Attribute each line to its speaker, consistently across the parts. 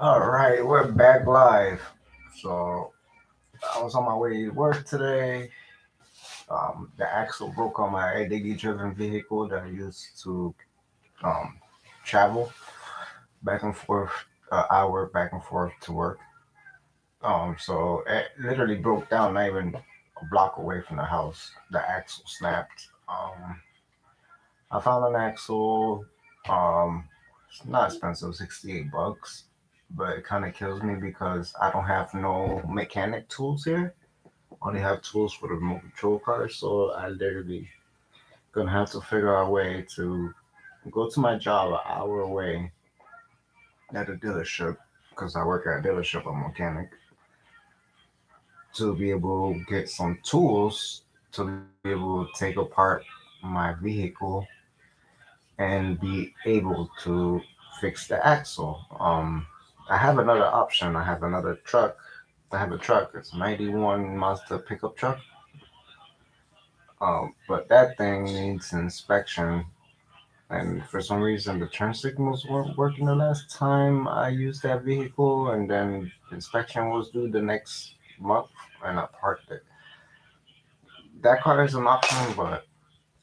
Speaker 1: All right, we're back live. So I was on my way to work today. The axle broke on my daily driven vehicle that I used to um, travel back and forth, hour back and forth to work. So it literally broke down, not even a block away from the house. The axle snapped. I found an axle. It's not expensive, $68, but it kind of kills me because I don't have no mechanic tools here. Only have tools for the remote control car, so I literally gonna have to figure out a way to go to my job an hour away at a dealership because I work at a dealership. I'm a mechanic to be able to get some tools to be able to take apart my vehicle and be able to fix the axle. I have another option. I have another truck. I have a truck. It's a 91 Mazda pickup truck. But that thing needs inspection. And for some reason, the turn signals weren't working the last time I used that vehicle. And then inspection was due the next month, and I parked it. That car is an option, but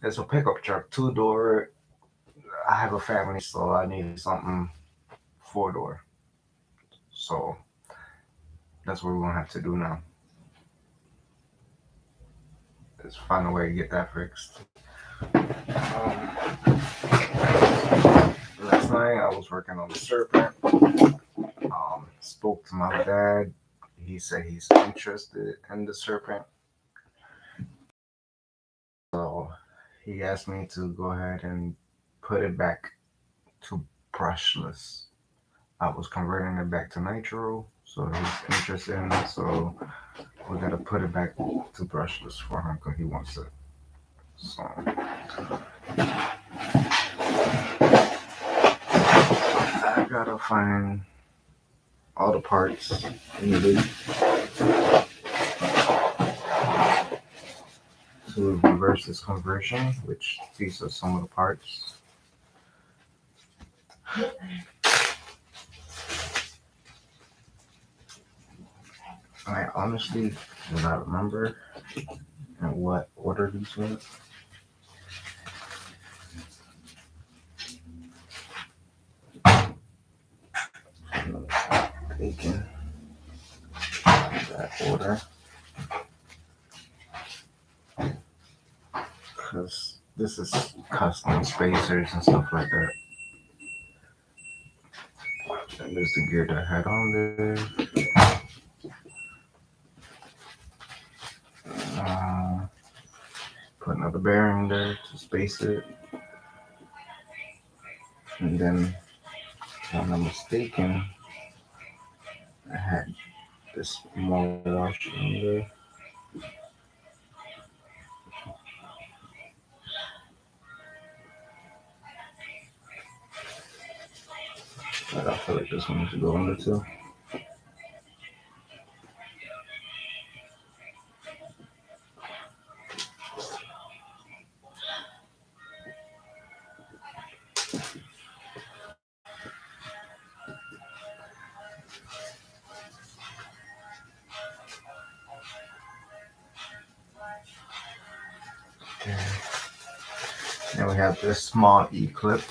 Speaker 1: it's a pickup truck, two door. I have a family, so I need something four door. So that's what we're gonna have to do now. Is find a way to get that fixed. Last night I was working on the Serpent. Spoke to my dad. He said he's interested in the Serpent. So he asked me to go ahead and put it back to brushless. I was converting it back to nitro, so he's interested in it. So we gotta put it back to brushless for him because he wants it. So I gotta find all the parts needed to reverse this conversion, which these are some of the parts. I honestly do not remember in what order these went. Taken that order because this is custom spacers and stuff like that. And there's the gear that I had on there. Uh, put another bearing there to space it. And then, if I'm not mistaken, I had this small washer in there. But I feel like this one needs to go under too. Okay. Then we have this small E clip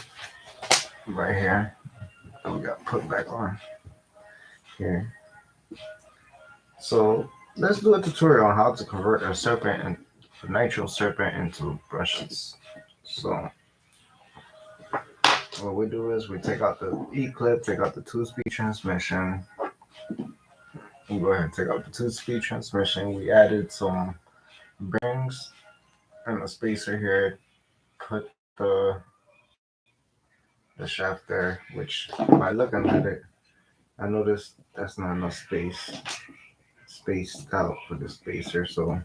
Speaker 1: right here that we got put back on here. So let's do a tutorial on how to convert a serpent and a nitro serpent into brushes. So what we do is we take out the E clip, take out the two-speed transmission. We go ahead and take out the two-speed transmission. We added some bearings and a spacer here. Put the shaft there, which by looking at it, I noticed that's not enough spaced out for the spacer. So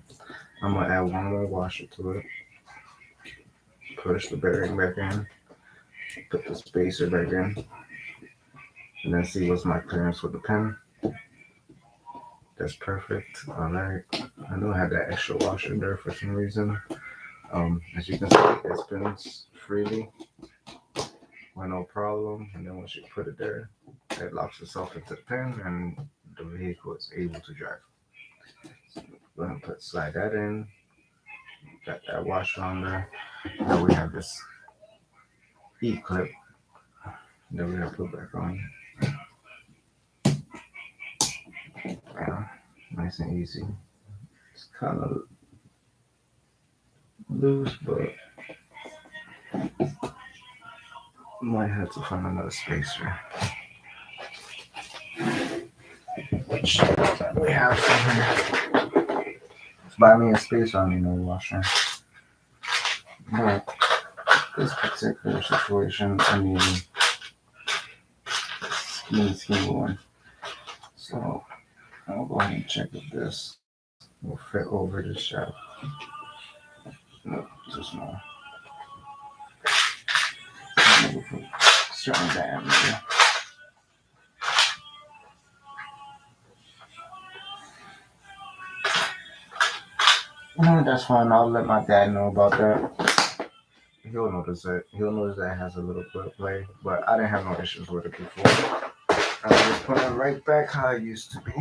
Speaker 1: I'm gonna add one more washer to it. Push the bearing back in. Put the spacer back in. And then see what's my clearance with the pin. That's perfect. All right. I know I had that extra washer there for some reason. As you can see, it spins freely with no problem. And then once you put it there, It locks itself into the pin, and the vehicle is able to drive. Go ahead and slide that in. Got that washer on there. Now we have this E clip that we have to put back on. Yeah, nice and easy. It's kind of loose, but might have to find another spacer. Which we have somewhere. Buy me a spacer, I mean no washer. But this particular situation, I need skinny one. So I'll go ahead and check if this will fit over the shaft. No, too small. Maybe for certain diameter. No, that's fine. I'll let my dad know about that. He'll notice it. He'll notice that it has a little bit of play, but I didn't have no issues with it before. I just put it right back how it used to be.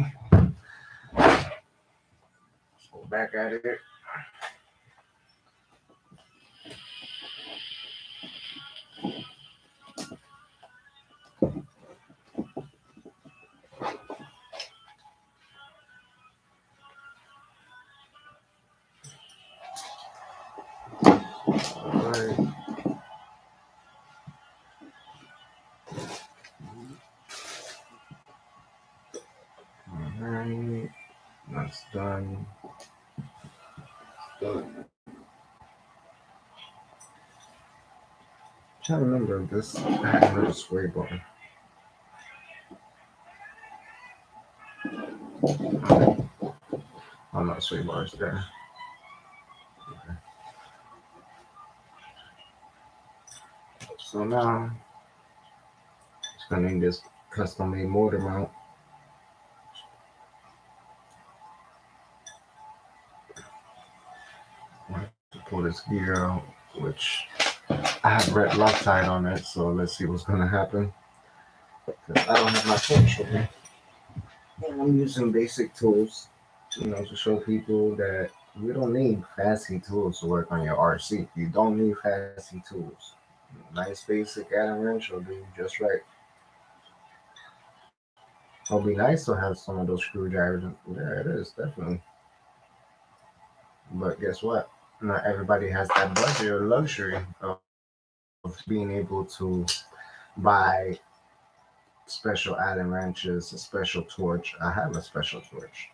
Speaker 1: Let's go back at it. Alright. Alright. That's done. Done. I'm trying to remember if this had another sway bar. Oh no, sway bars there. Okay. So now it's gonna need this custom made motor mount. I have to pull this gear out, which I have red Loctite on it, so let's see what's gonna happen. 'Cause I don't have my torch with me. And I'm using basic tools, to show people that we don't need fancy tools to work on your RC. You don't need fancy tools. Nice basic Allen wrench will do you just right. It'll be nice to have some of those screwdrivers. Yeah, it is definitely. But guess what? Not everybody has that budget or luxury of being able to buy special Allen wrenches, a special torch. I have a special torch,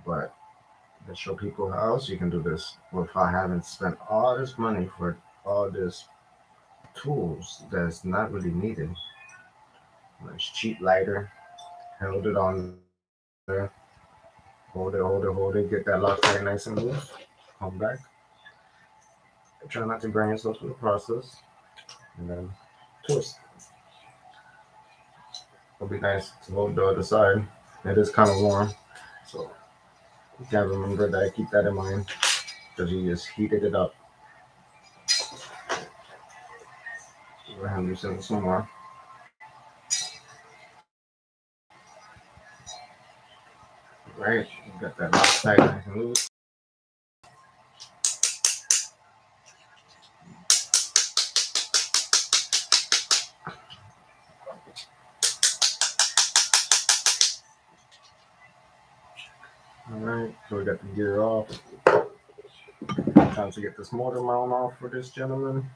Speaker 1: but let's show people how else you can do this without having spent all this money for all this tools that's not really needed. Nice cheap lighter, held it on there, hold it, get that lock right nice and loose. Come back. Try not to burn yourself through the process, and then twist. It'll be nice to hold the other side. It is kind of warm, so you gotta remember that. Keep that in mind because you just heated it up. Go ahead and loosen some more. Right, you got that lock tight nice and loose. All right, so we got the gear off. Time to get this motor mount off for this gentleman,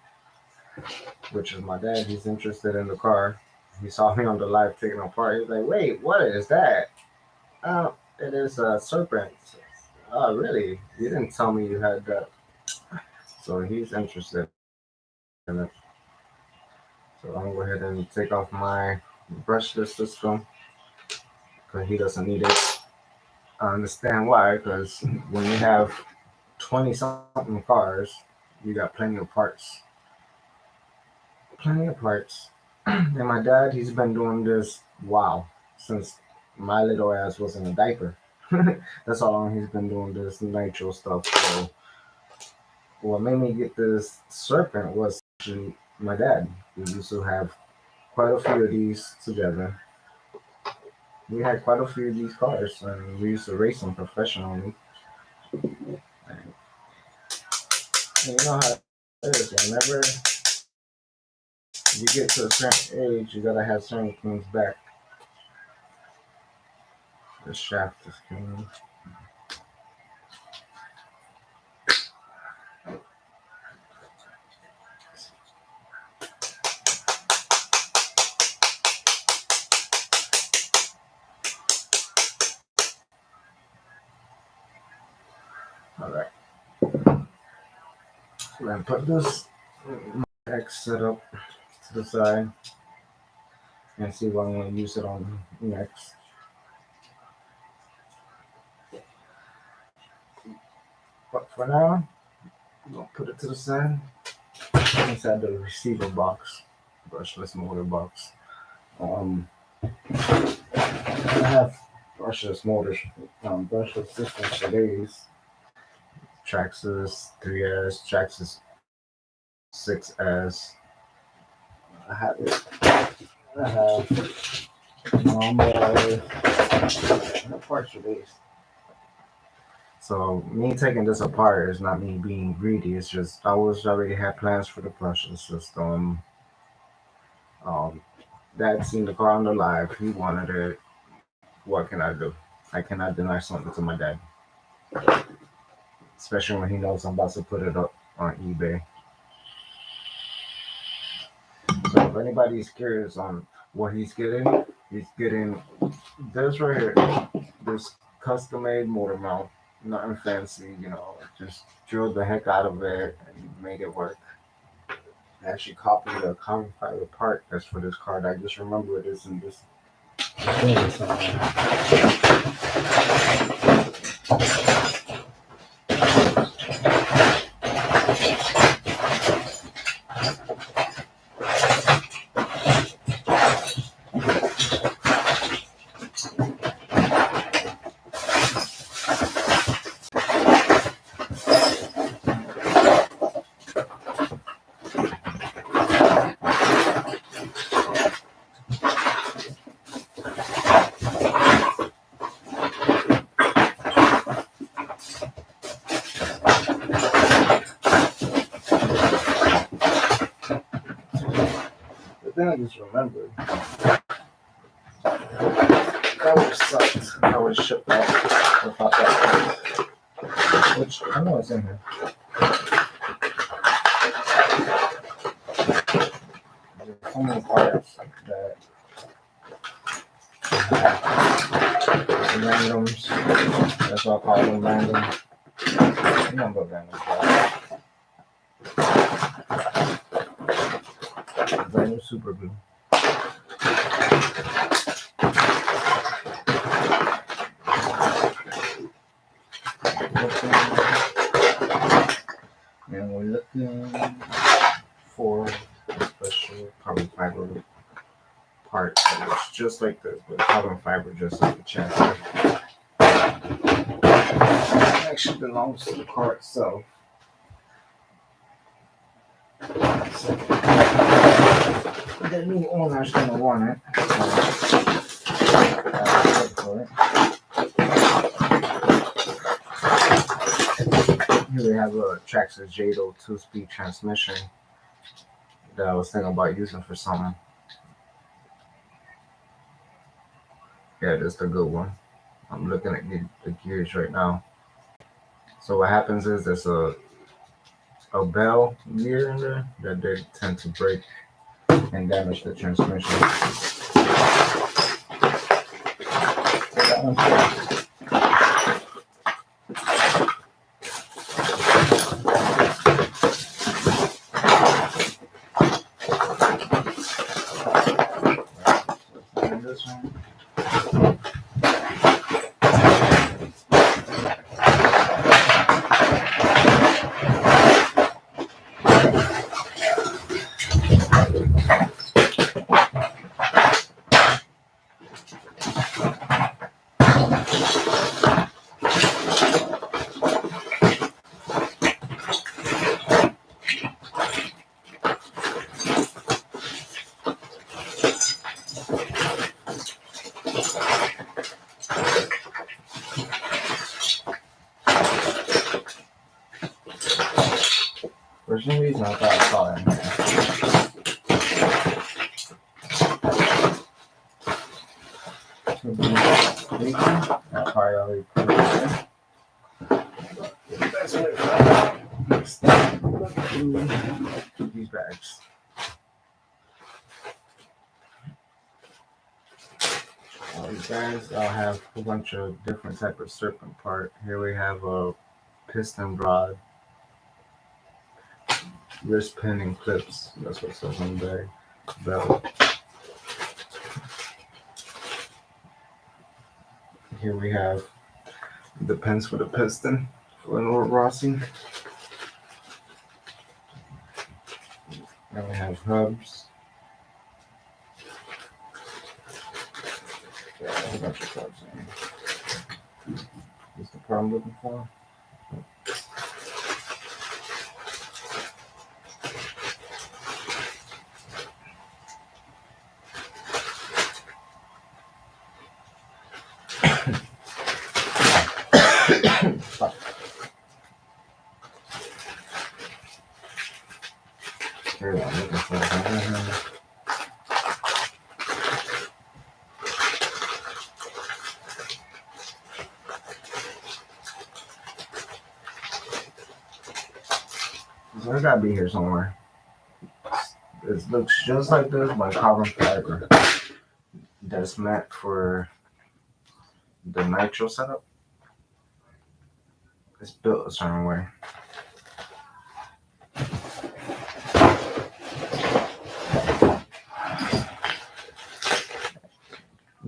Speaker 1: which is my dad. He's interested in the car. He saw me on the live taking it apart. He's like, "Wait, what is that?" Oh, it is a serpent. Oh, really? You didn't tell me you had that. So he's interested in it. So I'm gonna go ahead and take off my brushless system because he doesn't need it. I understand why, because when you have 20 something cars, you got plenty of parts. Plenty of parts. And my dad, he's been doing this, wow, since my little ass was in a diaper. That's how long he's been doing this nitro stuff. So what made me get this serpent was actually my dad. We used to have quite a few of these together. We had quite a few of these cars, and we used to race them professionally. And you know how it is. Whenever you get to a certain age, you gotta have certain things back. The shaft is clean. All right. Then put this X setup to the side and see what I'm going to use it on next. But for now, I'm going to put it to the side inside the receiver box, brushless motor box. I have brushless motors, brushless systems for days. Traxxas 3S, Traxxas 6S. I have it. I have normal parts for days. So me taking this apart is not me being greedy. It's just I was already had plans for the brushless system. Um, Dad seen the car on the live. He wanted it. What can I do? I cannot deny something to my dad, especially when he knows I'm about to put it up on eBay. So if anybody's curious on what he's getting this right here, this custom made motor mount, nothing fancy, just drilled the heck out of it and made it work. I actually copied a carbon fiber part that's for this card. I just remember it is in this. Then I just remembered that would have sucked if I would have shipped out without that. Which I know it's in here. There's so many parts that randoms. That's why I call them random. You know what randoms are. Random super glue. And we're looking for a special carbon fiber part that looks just like this, but carbon fiber just like the chassis. It actually belongs to the car itself. So, the new owner's gonna want it. So, here we have a Traxxas Jado 2-speed transmission that I was thinking about using for something. Yeah, this is the good one. I'm looking at the gears right now. So what happens is there's a bell gear in there that they tend to break and damage the transmission. So that one's this one. For some reason, I thought I saw it in here. Could be bacon. I probably already put it in. That's what these bags. All these bags, I'll have a bunch of different type of serpent part. Here we have a piston rod, wrist pin, and clips. That's what it says on the bag. Belt. Here we have the pins for the piston for an old Rossi. Then we have hubs. Yeah, a whole bunch of hubs in here. Is the part I'm looking for? Here I'm looking for. It's gotta be here somewhere. It looks just like this, but carbon fiber. That's meant for the nitro setup. It's built a certain way.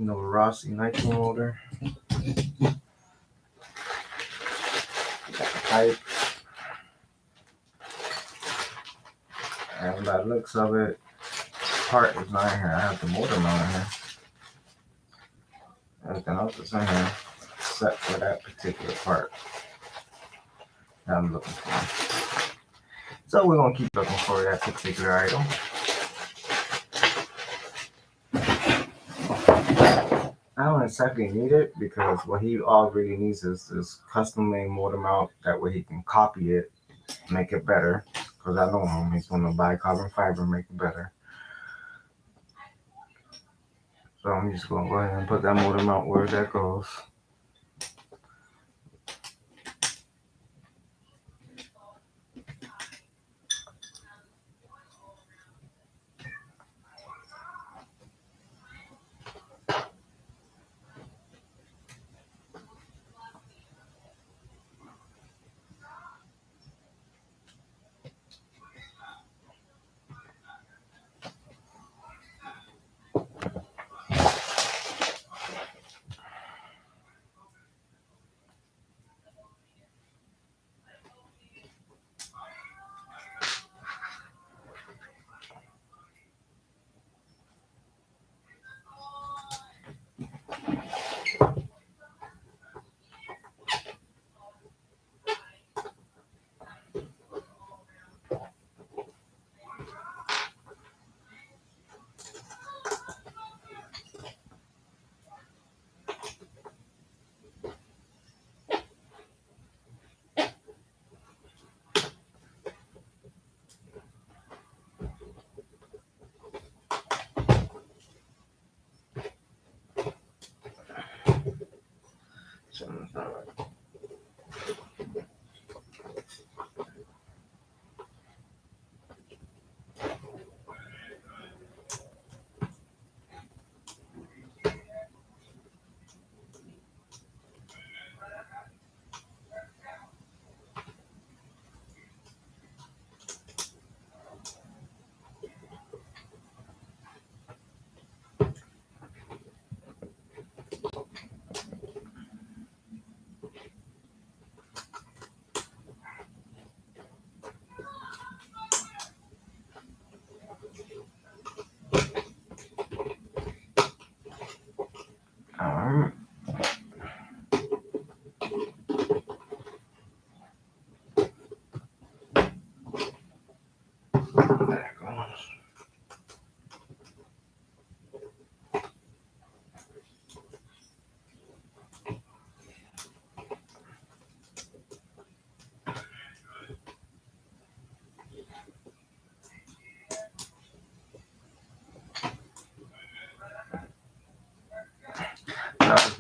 Speaker 1: Rossi nitro motor. Pipe. And by the looks of it, part is not in here. I have the motor mount in here. Everything else is in here except for that particular part that I'm looking for. So we're gonna keep looking for that particular item. I don't exactly need it because what he all really needs is this custom made motor mount. That way he can copy it, make it better. Because I know him, he's gonna buy carbon fiber, make it better. So I'm just gonna go ahead and put that motor mount where that goes.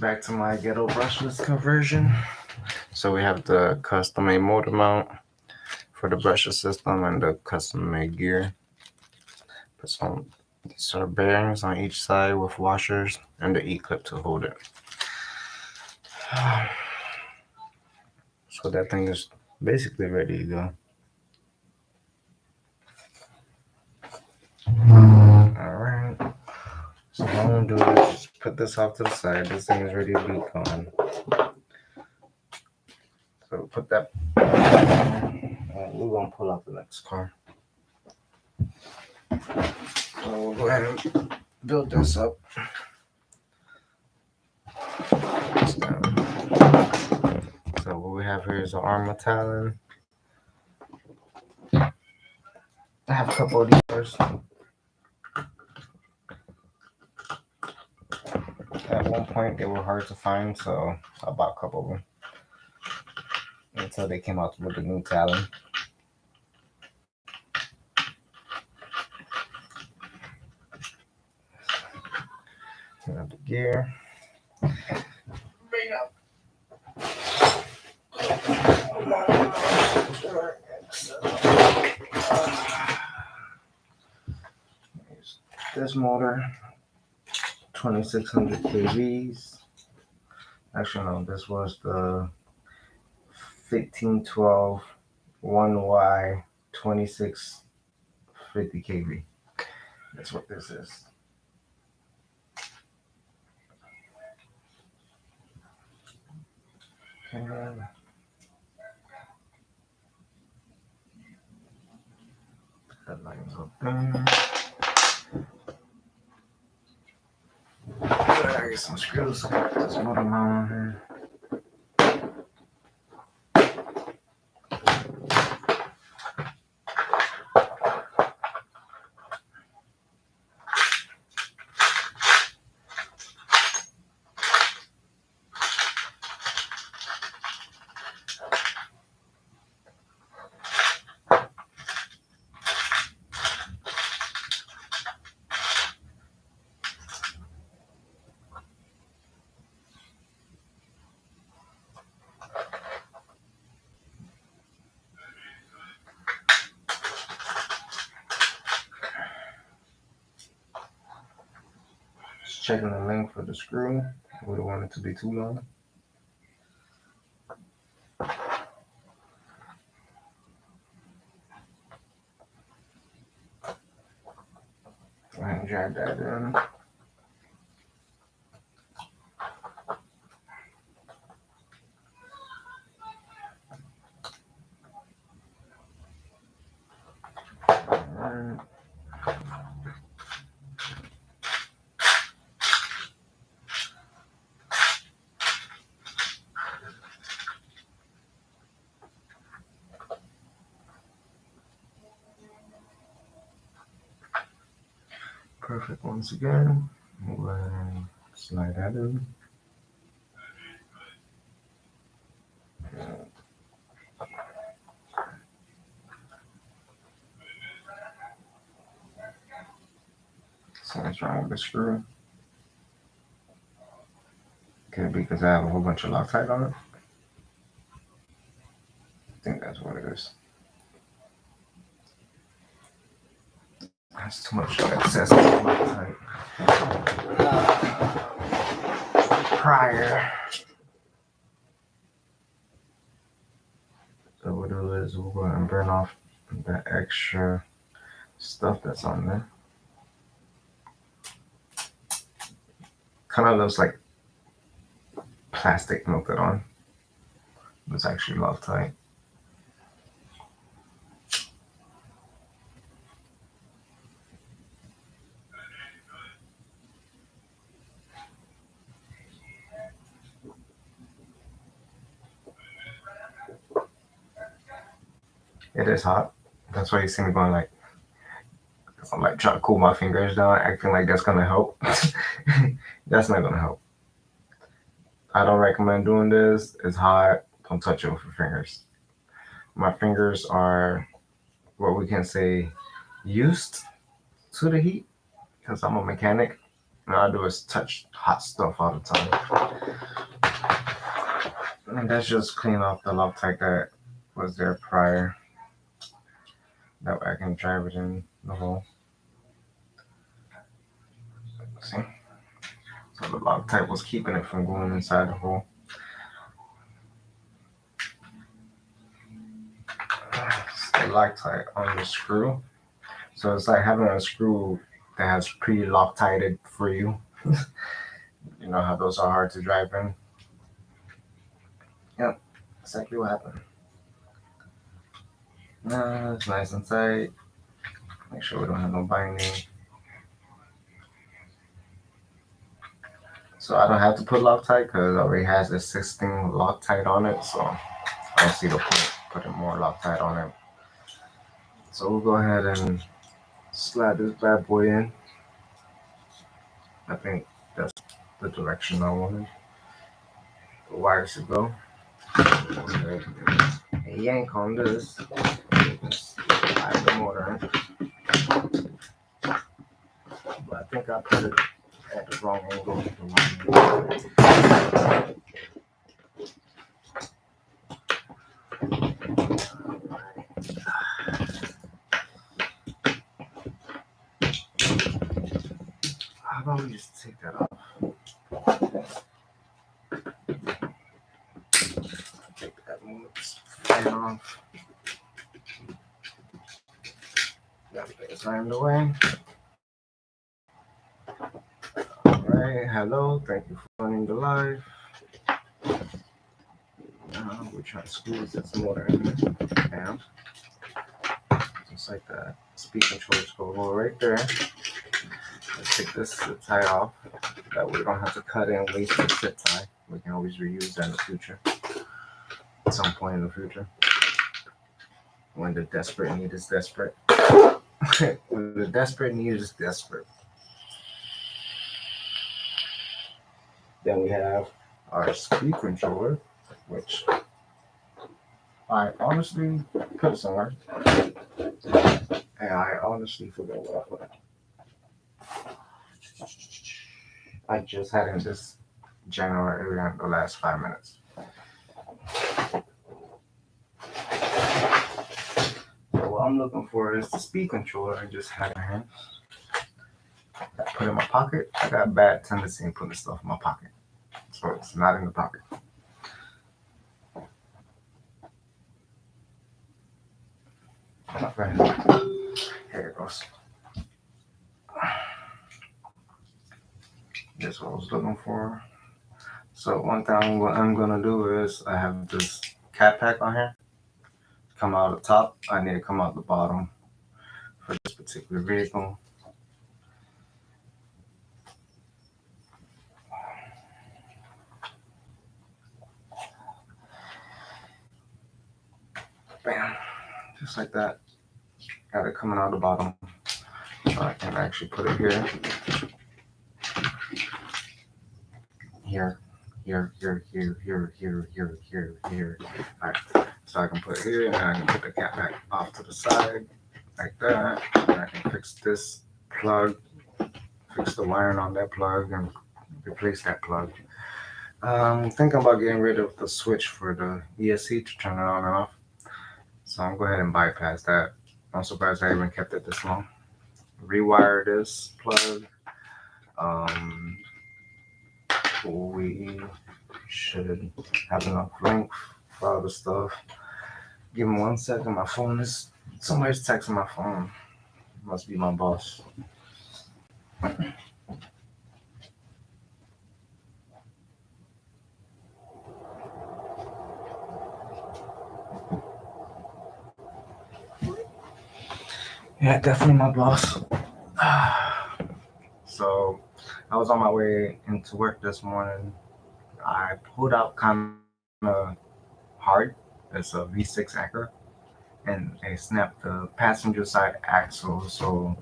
Speaker 1: back to my ghetto brushless conversion. So we have the custom made motor mount for the brushless system and the custom made gear. Put some these are bearings on each side with washers and the E-clip to hold it. So that thing is basically ready to go. Alright. So what I'm gonna do is just put this off to the side. This thing is ready to be gone. So put that. We're gonna pull out the next car. So we'll go ahead and build this up. So what we have here is an Arma Talon. I have a couple of these first. At one point they were hard to find, so I bought a couple of them until they came out with the new Talon. We have the gear. Bring up. This motor, 2600 kVs. Actually, no, this was the 1512 1Y 2650 kV. That's what this is. Okay. That lines up there. I get some screws. This motor mount on here. Just checking the length of the screw. We don't want it to be too long. Go ahead and drag that in. Alright. Perfect once again. We'll go ahead and slide that in. Something's wrong with the screw. Could it be because I have a whole bunch of Loctite on it? I think that's what it is. That's too much excess Loctite. Prior. So what we'll do is we'll go ahead and burn off the extra stuff that's on there. Kind of looks like plastic melted on. It's actually Loctite. It is hot. That's why you see me going like, I'm like trying to cool my fingers down, acting like that's gonna help. That's not gonna help. I don't recommend doing this. It's hot. Don't touch it with your fingers. My fingers are what we can say used to the heat because I'm a mechanic. All I do is touch hot stuff all the time. And that's just clean off the Loctite that was there prior. That way I can drive it in the hole. See? So the Loctite was keeping it from going inside the hole. It's the Loctite on the screw. So it's like having a screw that has pre-Loctited for you. You know how those are hard to drive in? Yep, exactly what happened. It's nice and tight. Make sure we don't have no binding. So I don't have to put Loctite because it already has existing Loctite on it. So I don't see the point putting more Loctite on it. So we'll go ahead and slide this bad boy in. I think that's the direction I wanted the wires to go. Okay. Yank on this. Slide the motor in. But I think I put it at the wrong angle. How about we just take that off? Take that fan off. Everything's right in the way. Alright, hello, thank you for joining the live. We're trying to squeeze this motor in there. Bam. Just like that. Speed controls go right there. Let's take this zip tie off. That way we don't have to cut and waste the zip tie. We can always reuse that in the future. At some point in the future. When the desperate need is desperate. When the desperate need is desperate. Then we have our speed controller, which I honestly put somewhere. And I honestly forgot what I put. I just had it this January in the last 5 minutes. So what I'm looking for is the speed controller. I just had it in hand. I put it in my pocket. I got a bad tendency in putting stuff in my pocket. So it's not in the pocket. Okay. Here it goes. That's what I was looking for. So one thing what I'm gonna do is I have this cat pack on here. Come out the top. I need to come out the bottom for this particular vehicle. Bam. Just like that. Got it coming out the bottom. So I can actually put it here. Here. Here, here, here, here, here, here, here, here. Alright. So I can put it here and I can put the cat back off to the side. Like that. And I can fix this plug. Fix the wiring on that plug and replace that plug. Thinking about getting rid of the switch for the ESC to turn it on and off. So I'm going to go ahead and bypass that. I'm surprised I even kept it this long. Rewire this plug. We should have enough length for all the stuff. Give me 1 second. My phone is. Somebody's texting my phone. Must be my boss. Yeah, definitely my boss. So I was on my way into work this morning. I pulled out kind of hard. It's a V6 Acura, and they snapped the passenger side axle. So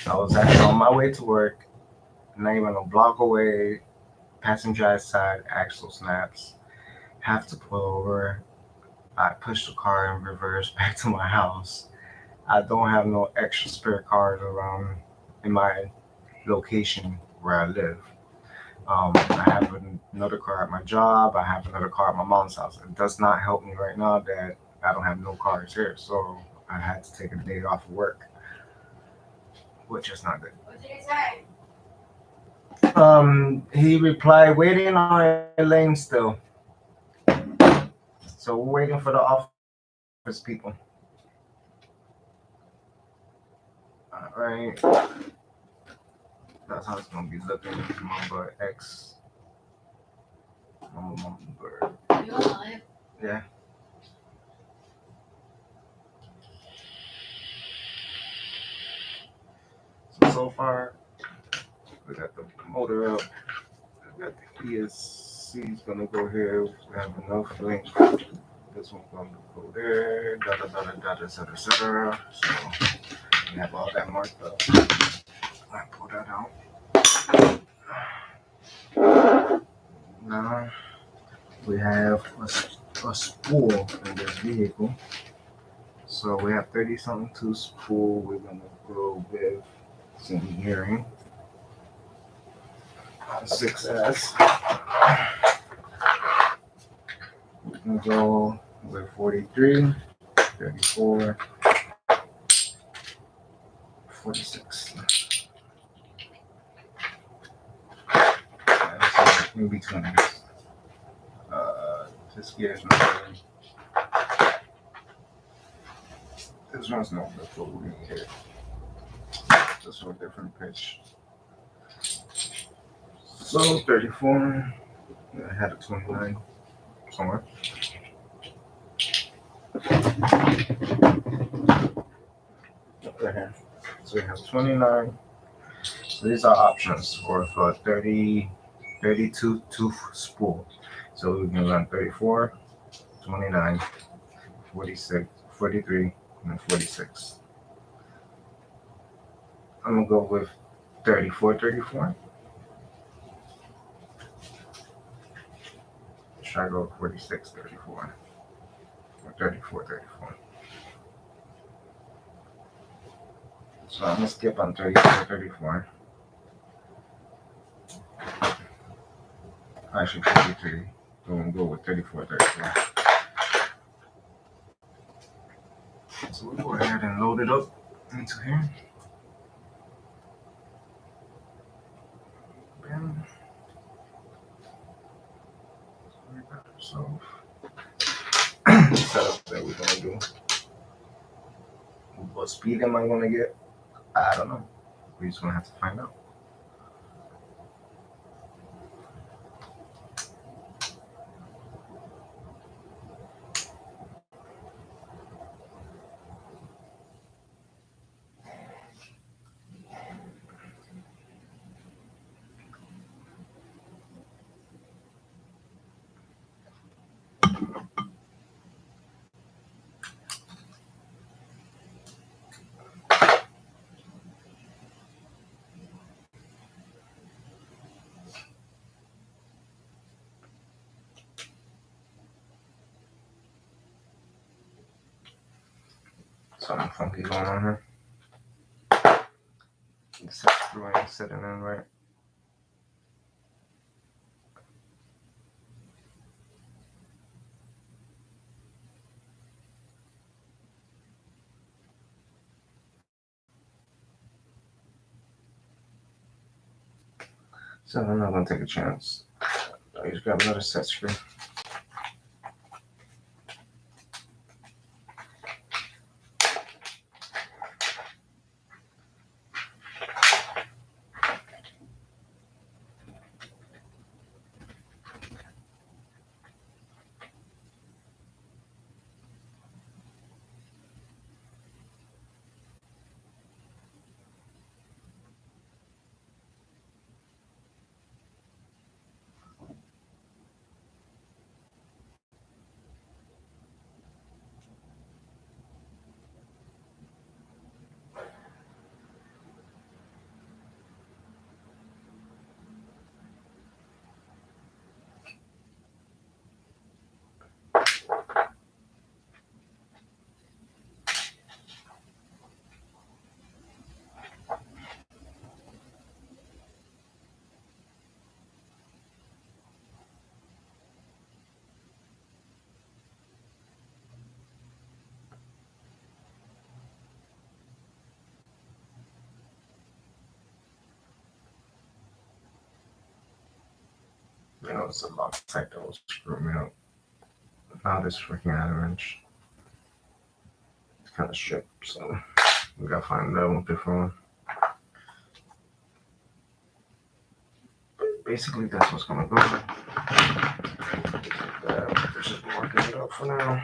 Speaker 1: I was actually on my way to work, not even a block away. Passenger side axle snaps. Have to pull over. I push the car in reverse back to my house. I don't have no extra spare cars around in my location where I live. I have another car at my job. I have another car at my mom's house. It does not help me right now that I don't have no cars here. So I had to take a day off of work, which is not good.
Speaker 2: What did he say?
Speaker 1: He replied, waiting on Elaine still. So we're waiting for the office people. Alright. That's how it's gonna be looking. Mamba X. Mamba Bird.
Speaker 2: You alive?
Speaker 1: Yeah. So far, we got the motor up. We got the ESC is gonna go here. We have enough link. This one's gonna go there. Da da da da da da da da. So we have all that marked up. I pull that out. Now we have a spool in this vehicle. So we have 30 something to spool. We're gonna go with some hearing. 6S. We can go with 43, 34, 46. In between. This gear's not really. This one's not the full here. Just for a different pitch. So 34. I had a 29 somewhere. Right here. So we have 29. So these are options for 30, 32 tooth spool. So we can run 34, 29, 46, 43, and 46. I'm gonna go with 34, 34. Should I go 46, 34? Or 34, 34? So I'm gonna skip on 34, 34. Actually 43. So I'm gonna go with 34, 34. So we'll go ahead and load it up into here. Bam. So setup that we're gonna do. What speed am I gonna get? I don't know. We're just gonna have to find out. Something funky going on here. The set screw ain't sitting in right. So I'm not gonna take a chance. I just grab another set screw. was a lot tight that was screwing me up. Now this freaking Allen wrench. It's kind of stripped, so we gotta find a different one. But basically, that's what's gonna go. Just marking it up for now.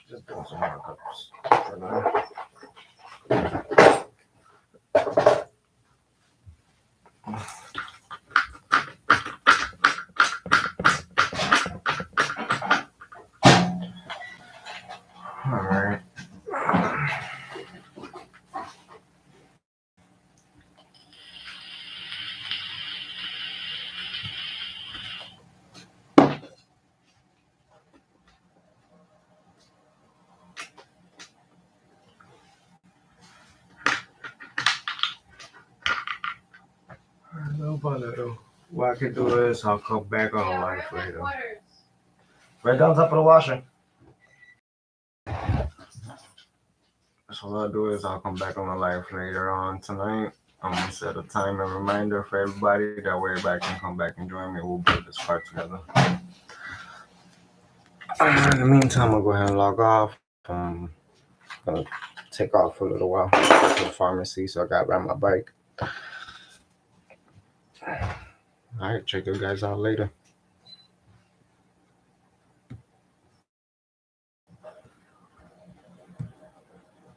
Speaker 1: Just doing some markups for now. All right. What I can do is I'll come back on the live later. Right down top of the washer. So what I'll do is I'll come back on the live later on tonight. I'm gonna set a time and reminder for everybody. That way everybody can come back and join me. We'll build this part together. In the meantime, I'll go ahead and log off. I'm gonna take off for a little while to the pharmacy, so I gotta ride my bike. All right, check you guys out later.